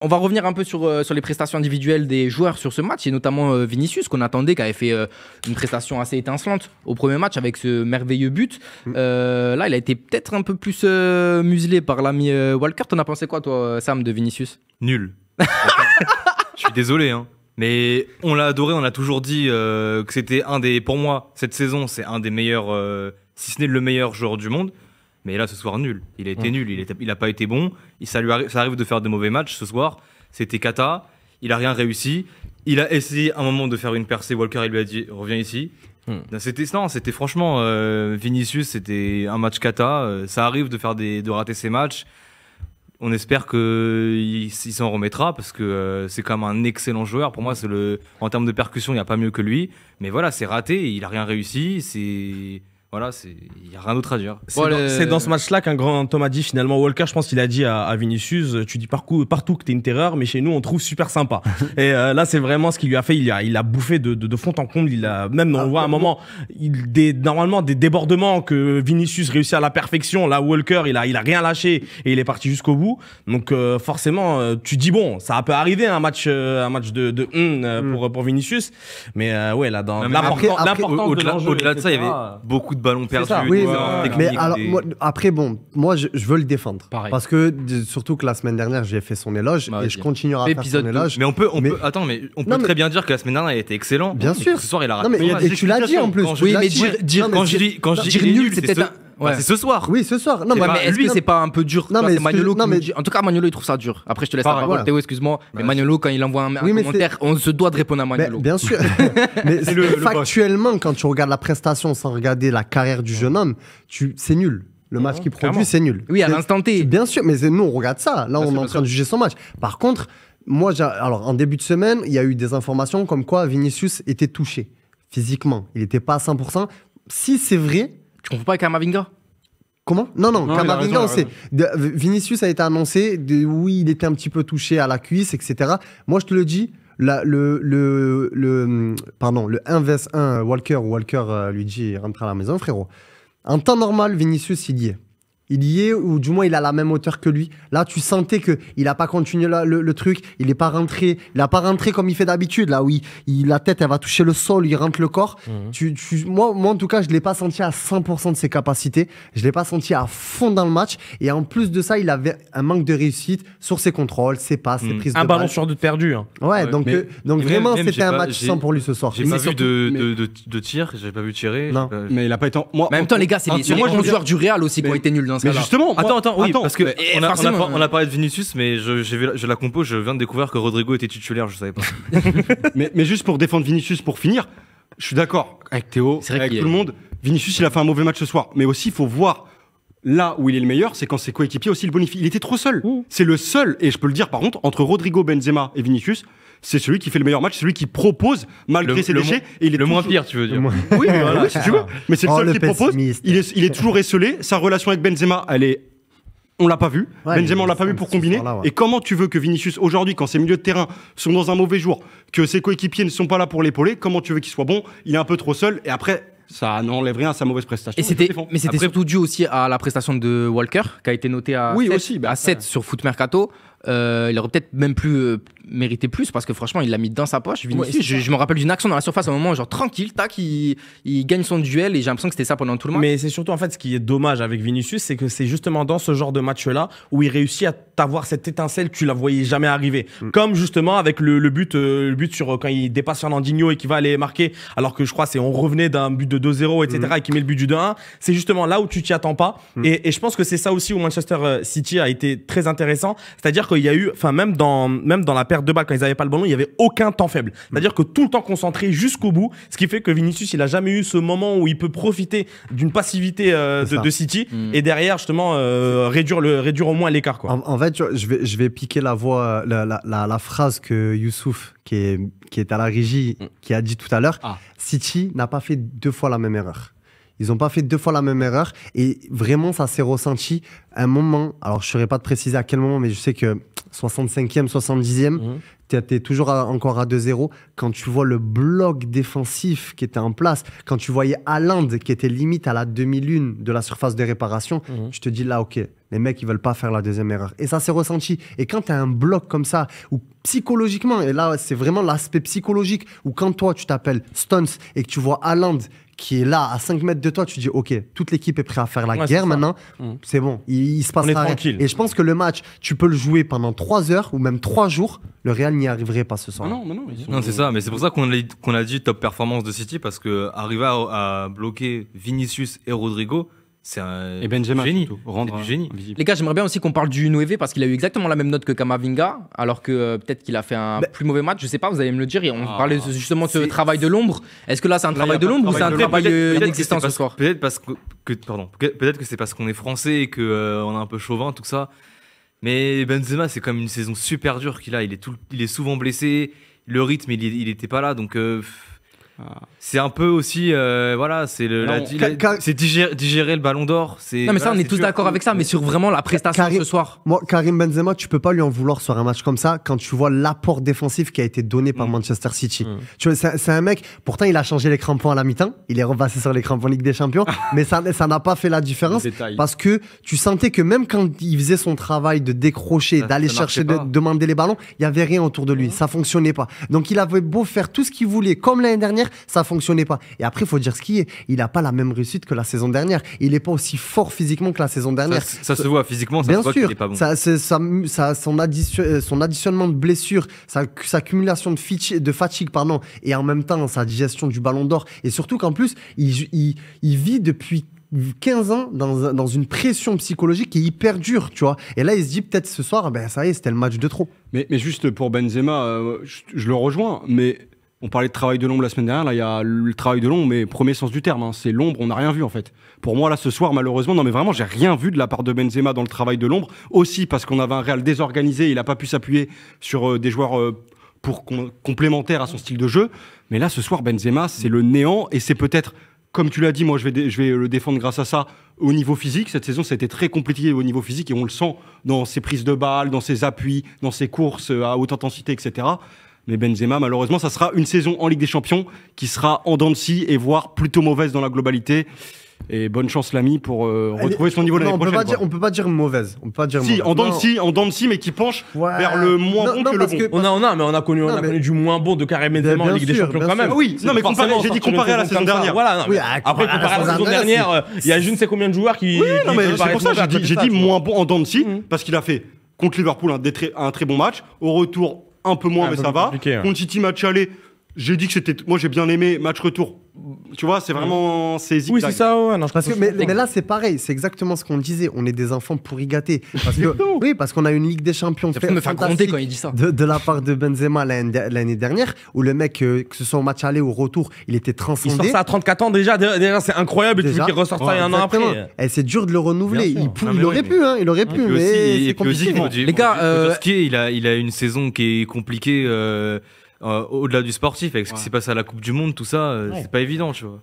On va revenir un peu sur les prestations individuelles des joueurs sur ce match, et notamment Vinicius, qu'on attendait, qui avait fait une prestation assez étincelante au premier match avec ce merveilleux but. Là, il a été peut-être un peu plus muselé par l'ami Walker. T'en as pensé quoi, toi, Sam, de Vinicius? Nul. Je suis désolé, hein. Mais on l'a adoré, on a toujours dit que c'était pour moi, cette saison, c'est un des meilleurs, si ce n'est le meilleur joueur du monde. Mais là, ce soir, nul. Il a été nul, il n'a pas été bon. Ça arrive de faire de mauvais matchs ce soir. C'était cata, il n'a rien réussi. Il a essayé un moment de faire une percée, Walker, il lui a dit « reviens ici ». C'était franchement, Vinicius, c'était un match cata. Ça arrive de rater ses matchs. On espère qu'il s'en remettra parce que c'est quand même un excellent joueur. Pour moi, en termes de percussion, il n'y a pas mieux que lui. Mais voilà, c'est raté, il n'a rien réussi. Voilà, il n'y a rien d'autre à dire. C'est dans ce match-là qu'un grand Thomas dit finalement, Walker, je pense qu'il a dit à Vinicius, tu dis partout que t'es une terreur, mais chez nous, on trouve super sympa. Et là, c'est vraiment ce qu'il lui a fait. Il a bouffé de fond en comble. On voit à un moment, normalement, des débordements que Vinicius réussit à la perfection. Là, Walker, il a rien lâché et il est parti jusqu'au bout. Donc, forcément, tu dis bon, ça peut arriver un match pour Vinicius. Mais ouais, là, dans l'importance de l'enjeu. Au-delà de ça, il y avait beaucoup de ballons perdus. Oui, mais alors, après, bon, moi, je veux le défendre. Pareil. Parce que, surtout que la semaine dernière, j'ai fait son éloge et je continuerai à faire son éloge. Mais on peut très bien dire que la semaine dernière, il a été excellent. Bien sûr. Ce soir, il a raté. Et tu l'as dit en plus. Quand je dis nul, c'est c'est ce soir. Oui, ce soir. Non, mais est-ce que c'est pas un peu dur? Non, mais en tout cas, Magnolo, il trouve ça dur. Après, je te laisse la parole. Théo, excuse-moi. Mais Magnolo, quand il envoie un commentaire, on se doit de répondre à Magnolo. Bien sûr. Mais factuellement, quand tu regardes la prestation sans regarder la carrière du jeune homme, c'est nul. Le match qu'il produit, c'est nul. Oui, à l'instant T. Bien sûr, mais nous, on regarde ça. Là, on est en train de juger son match. Par contre, moi, alors, en début de semaine, il y a eu des informations comme quoi Vinicius était touché physiquement. Il n'était pas à 100%. Si c'est vrai. Tu confonds pas avec Kamavinga? Comment? Non, Kamavinga, on sait. Vinicius a été annoncé, oui, il était un petit peu touché à la cuisse, etc. Moi, je te le dis, le 1 vs 1 Walker lui dit rentre à la maison, frérot. En temps normal, Vinicius, il y est. Il y est, ou du moins il a la même hauteur que lui. Là, tu sentais qu'il n'a pas continué le truc, il n'est pas rentré. Il n'a pas rentré comme il fait d'habitude, là où la tête, elle va toucher le sol, il rentre le corps. Moi, en tout cas, je ne l'ai pas senti à 100% de ses capacités. Je ne l'ai pas senti à fond dans le match. Et en plus de ça, il avait un manque de réussite sur ses contrôles, ses passes, ses prises de balle. Un ballon sur deux perdu. Hein. Ouais, donc vraiment, c'était un match sans pour lui ce soir. J'ai pas vu de tir, j'ai pas vu tirer. Non. Mais il n'a pas été. En même temps, les gars, c'est les joueurs du Real aussi qui ont été nuls dans ce cas-là. Justement, parce que on a parlé de Vinicius, mais je la compo, je viens de découvrir que Rodrigo était titulaire, je savais pas. mais juste pour défendre Vinicius, pour finir, je suis d'accord avec Théo, avec tout le monde. Vinicius, il a fait un mauvais match ce soir, mais aussi il faut voir là où il est le meilleur, c'est quand ses coéquipiers aussi le bonifient. Il était trop seul. C'est le seul, et je peux le dire par contre, entre Rodrigo, Benzema et Vinicius, c'est celui qui fait le meilleur match, celui qui propose malgré ses déchets. Et il est moins pire, tu veux dire. Oui, voilà, si tu veux. Mais c'est le seul qui propose. Il est toujours esselé. Sa relation avec Benzema, on l'a pas vu. Benzema, on l'a pas vu pour combiner. Et comment tu veux que Vinicius, aujourd'hui, quand ses milieux de terrain sont dans un mauvais jour, que ses coéquipiers ne sont pas là pour l'épauler, comment tu veux qu'il soit bon? Il est un peu trop seul. Et après, ça n'enlève rien à sa mauvaise prestation. Mais c'était surtout dû aussi à la prestation de Walker, qui a été noté à 7 sur Foot Mercato. Il aurait peut-être même mérité plus parce que franchement il l'a mis dans sa poche. Vinicius, je me rappelle d'une action dans la surface à un moment genre tranquille, tac, il gagne son duel et j'ai l'impression que c'était ça pendant tout le match. Mais c'est surtout en fait ce qui est dommage avec Vinicius, c'est que c'est justement dans ce genre de match-là où il réussit à t'avoir cette étincelle, tu la voyais jamais arriver. Comme justement avec le but sur quand il dépasse Fernandinho et qu'il va aller marquer, alors que je crois on revenait d'un but de 2-0 etc. et qu'il met le but du 2-1. C'est justement là où tu t'y attends pas. Et je pense que c'est ça aussi où Manchester City a été très intéressant, c'est-à-dire qu'il y a eu, enfin même dans la perte de balle quand ils n'avaient pas le ballon, il y avait aucun temps faible. C'est-à-dire que tout le temps concentré jusqu'au bout, ce qui fait que Vinicius il a jamais eu ce moment où il peut profiter d'une passivité de City et derrière justement réduire au moins l'écart quoi. En fait, je vais piquer la phrase que Youssouf qui est à la régie qui a dit tout à l'heure. City n'a pas fait 2 fois la même erreur. Ils n'ont pas fait 2 fois la même erreur et vraiment ça s'est ressenti à un moment, alors je ne saurais pas te préciser à quel moment, mais je sais que 65e, 70e, t'es toujours encore à 2-0. Quand tu vois le bloc défensif qui était en place, quand tu voyais Haaland qui était limite à la demi-lune de la surface de réparation, tu te dis là, ok, les mecs, ils veulent pas faire la deuxième erreur. Et ça s'est ressenti. Et quand tu as un bloc comme ça, où psychologiquement, et là, c'est vraiment l'aspect psychologique, où quand toi, tu t'appelles Stones et que tu vois Haaland qui est là à 5 mètres de toi, tu dis ok, toute l'équipe est prête à faire la guerre maintenant, c'est bon, il se passe rien. Et je pense que le match, tu peux le jouer pendant 3 heures ou même 3 jours, le Real n'y arriverait pas ce soir. Non, c'est ça, mais c'est pour ça qu'on a dit top performance de City, parce que arriver à bloquer Vinicius et Rodrigo, c'est un et Benzema, génie. Rendre génie. Les gars, j'aimerais bien aussi qu'on parle du 9 parce qu'il a eu exactement la même note que Kamavinga, alors que peut-être qu'il a fait un plus mauvais match. Je sais pas, vous allez me le dire. Et on parlait justement de ce travail de l'ombre. Est-ce que là, c'est un travail de l'ombre ou c'est un travail inexistant ce soir? Peut-être que c'est parce qu'on est français et qu'on est un peu chauvin, tout ça. Mais Benzema, c'est quand même une saison super dure qu'il a. Il est souvent blessé. Le rythme, il était pas là, donc. C'est un peu aussi voilà, c'est digérer le ballon d'or. Non mais ça on est tous d'accord avec ça, mais sur vraiment la prestation ce soir. Moi, Karim Benzema, tu peux pas lui en vouloir sur un match comme ça quand tu vois l'apport défensif qui a été donné par Manchester City. Tu vois, c'est un mec, pourtant il a changé les crampons à la mi-temps, il est repassé sur les crampons Ligue des Champions, mais ça n'a pas fait la différence parce que tu sentais que même quand il faisait son travail de décrocher, d'aller chercher, de demander les ballons, il y avait rien autour de lui, ça fonctionnait pas. Donc il avait beau faire tout ce qu'il voulait, comme l'année dernière, ça fonctionnait pas. Et après, il faut dire ce qui est. Il n'a pas la même réussite que la saison dernière. Il n'est pas aussi fort physiquement que la saison dernière. Ça se voit physiquement, ça bien se voit sûr, qu'il n'est pas bon. Son additionnement de blessures, sa accumulation de fatigue, pardon, et en même temps sa digestion du ballon d'or. Et surtout qu'en plus, il vit depuis 15 ans dans une pression psychologique qui est hyper dure, tu vois. Et là, il se dit peut-être ce soir, ben ça y est, c'était le match de trop. Mais juste pour Benzema, je le rejoins, mais on parlait de travail de l'ombre la semaine dernière, là il y a le travail de l'ombre, mais premier sens du terme, hein, c'est l'ombre, on n'a rien vu en fait. Pour moi là ce soir malheureusement, non mais vraiment j'ai rien vu de la part de Benzema dans le travail de l'ombre, aussi parce qu'on avait un Real désorganisé, il n'a pas pu s'appuyer sur des joueurs complémentaires à son style de jeu, mais là ce soir Benzema c'est le néant et c'est peut-être, comme tu l'as dit, moi je vais le défendre grâce à ça, au niveau physique, cette saison ça a été très compliqué au niveau physique et on le sent dans ses prises de balles, dans ses appuis, dans ses courses à haute intensité, etc. Mais Benzema, malheureusement, ça sera une saison en Ligue des Champions qui sera en dents de scie et voire plutôt mauvaise dans la globalité. Et bonne chance l'ami pour retrouver son niveau l'année prochaine. On peut pas dire mauvaise. On peut pas dire si, mauvaise. en dents de scie, mais qui penche vers le moins bon que le bon. On a connu du moins bon de Karim Benzema en Ligue des Champions quand même. Oui, non mais j'ai dit comparé à la saison dernière. Voilà, après comparé à la saison dernière, il y a je ne sais combien de joueurs qui. Oui, non mais c'est pour ça que j'ai dit moins bon en dents de scie parce qu'il a fait contre Liverpool un très bon match. Au retour un peu moins, mais ça va. Contre City, match aller, j'ai dit que c'était. Moi, j'ai bien aimé. Match retour, tu vois, c'est vraiment. C'est oui, c'est ça, ouais. Non, mais là, c'est pareil. C'est exactement ce qu'on disait. On est des enfants pourri gâtés. Oui, parce qu'on a une Ligue des Champions. Ça me faire gronder quand il dit ça. De la part de Benzema l'année dernière, où le mec, que ce soit au match aller ou au retour, il était transcendé. Il sort ça à 34 ans déjà. Déjà, c'est incroyable. Et tu veux qu'il ressorte ça un an après. Et c'est dur de le renouveler. Il aurait pu, hein. Il aurait pu, mais c'est compliqué. Les gars, il a une saison qui est compliquée. Au-delà du sportif, avec ce qui s'est passé à la Coupe du Monde, tout ça, c'est pas évident, tu vois.